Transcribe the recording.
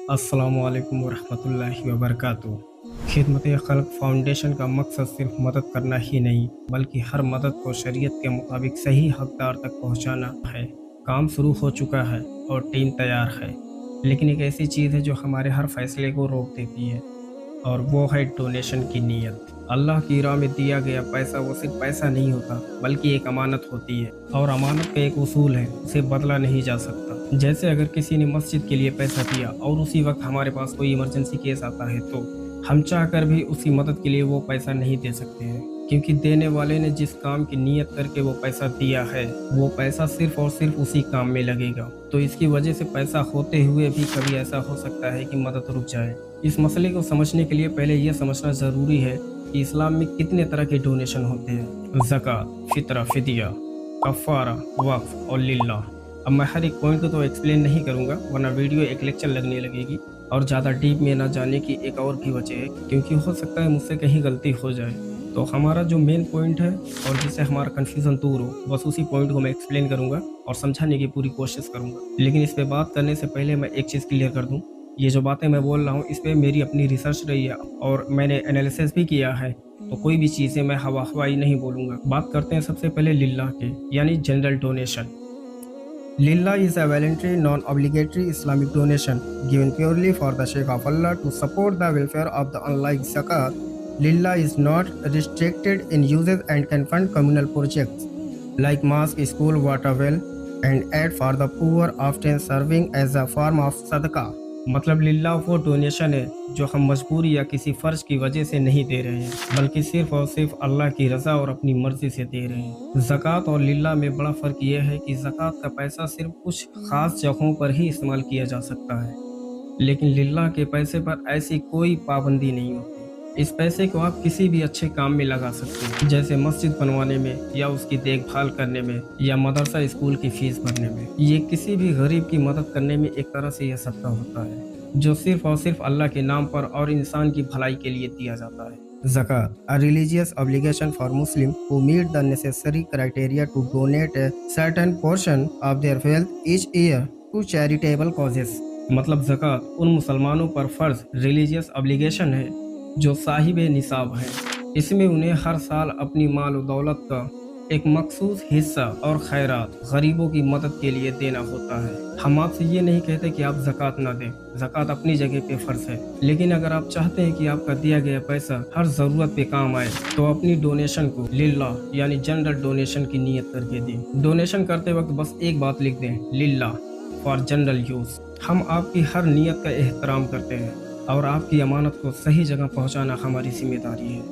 अस्सलामु अलैकुम वरहमतुल्लाहि वबरकातुहू। खिदमत खल्क फाउंडेशन का मकसद सिर्फ मदद करना ही नहीं बल्कि हर मदद को शरीयत के मुताबिक सही हकदार तक पहुंचाना है। काम शुरू हो चुका है और टीम तैयार है, लेकिन एक ऐसी चीज़ है जो हमारे हर फैसले को रोक देती है, और वो है डोनेशन की नीयत। अल्लाह की राह में दिया गया पैसा वो सिर्फ पैसा नहीं होता बल्कि एक अमानत होती है, और अमानत का एक उसूल है, उसे बदला नहीं जा सकता। जैसे अगर किसी ने मस्जिद के लिए पैसा दिया और उसी वक्त हमारे पास कोई इमरजेंसी केस आता है तो हम चाहकर भी उसी मदद के लिए वो पैसा नहीं दे सकते हैं, क्योंकि देने वाले ने जिस काम की नीयत करके वो पैसा दिया है वो पैसा सिर्फ और सिर्फ उसी काम में लगेगा। तो इसकी वजह से पैसा होते हुए भी कभी ऐसा हो सकता है कि मदद रुक जाए। इस मसले को समझने के लिए पहले यह समझना ज़रूरी है कि इस्लाम में कितने तरह के डोनेशन होते हैं: ज़कात, फितरा, फिदिया, कफ़ारा, वक्फ और लिल्लाह। अब मैं हर एक पॉइंट को तो एक्सप्लेन नहीं करूँगा वरना वीडियो एक लेक्चर लगने लगेगी, और ज़्यादा डीप में ना जाने की एक और भी वजह है क्योंकि हो सकता है मुझसे कहीं गलती हो जाए। तो हमारा जो मेन पॉइंट है और जिससे हमारा कन्फ्यूज़न दूर हो, बस उसी पॉइंट को मैं एक्सप्लेन करूँगा और समझाने की पूरी कोशिश करूँगा। लेकिन इस पे बात करने से पहले मैं एक चीज़ क्लियर कर दूँ, ये जो बातें मैं बोल रहा हूँ इस पे मेरी अपनी रिसर्च रही है और मैंने एनालिसिस भी किया है, तो कोई भी चीज़ें मैं हवाई नहीं बोलूँगा। बात करते हैं सबसे पहले लिल्लाह के, यानी general donation. Lillah is a voluntary, non-obligatory Islamic donation given purely for the sake of Allah to support the welfare of the unlike zakat. Lillah is not restricted in uses and can fund communal projects like mosque, school, water well, and aid for the poor, often serving as a form of sadaqah. मतलब लिल्लाह वो donation है जो हम मजबूरी या किसी फ़र्ज की वजह से नहीं दे रहे हैं बल्कि सिर्फ और सिर्फ अल्लाह की रज़ा और अपनी मर्ज़ी से दे रहे हैं। ज़कात और लिल्लाह में बड़ा फ़र्क यह है कि ज़कात का पैसा सिर्फ कुछ ख़ास जगहों पर ही इस्तेमाल किया जा सकता है, लेकिन लिल्लाह के पैसे पर ऐसी कोई पाबंदी नहीं होती। इस पैसे को आप किसी भी अच्छे काम में लगा सकते हैं, जैसे मस्जिद बनवाने में या उसकी देखभाल करने में या मदरसा स्कूल की फीस भरने में। ये किसी भी गरीब की मदद करने में एक तरह से यह सदका होता है जो सिर्फ और सिर्फ अल्लाह के नाम पर और इंसान की भलाई के लिए दिया जाता है। Zakat, a religious obligation for Muslims who meet the necessary criteria to donate a certain portion of their wealth each year to charitable causes। मतलब ज़कात उन मुसलमानों पर फ़र्ज रिलीजियस ऑब्लिगेशन है जो साहिब निसाब है। इसमें उन्हें हर साल अपनी माल और दौलत का एक मखसूस हिस्सा और खैरात गरीबों की मदद के लिए देना होता है। हम आपसे ये नहीं कहते कि आप ज़कात ना दें, ज़कात अपनी जगह पे फ़र्ज है, लेकिन अगर आप चाहते हैं कि आपका दिया गया पैसा हर ज़रूरत पे काम आए तो अपनी डोनेशन को लिल्लाह यानी जनरल डोनेशन की नीयत करके दें। डोनेशन करते वक्त बस एक बात लिख दें, लिल्लाह फॉर जनरल यूज़। हम आपकी हर नीयत का एहतराम करते हैं और आपकी अमानत को सही जगह पहुंचाना हमारी जिम्मेदारी है।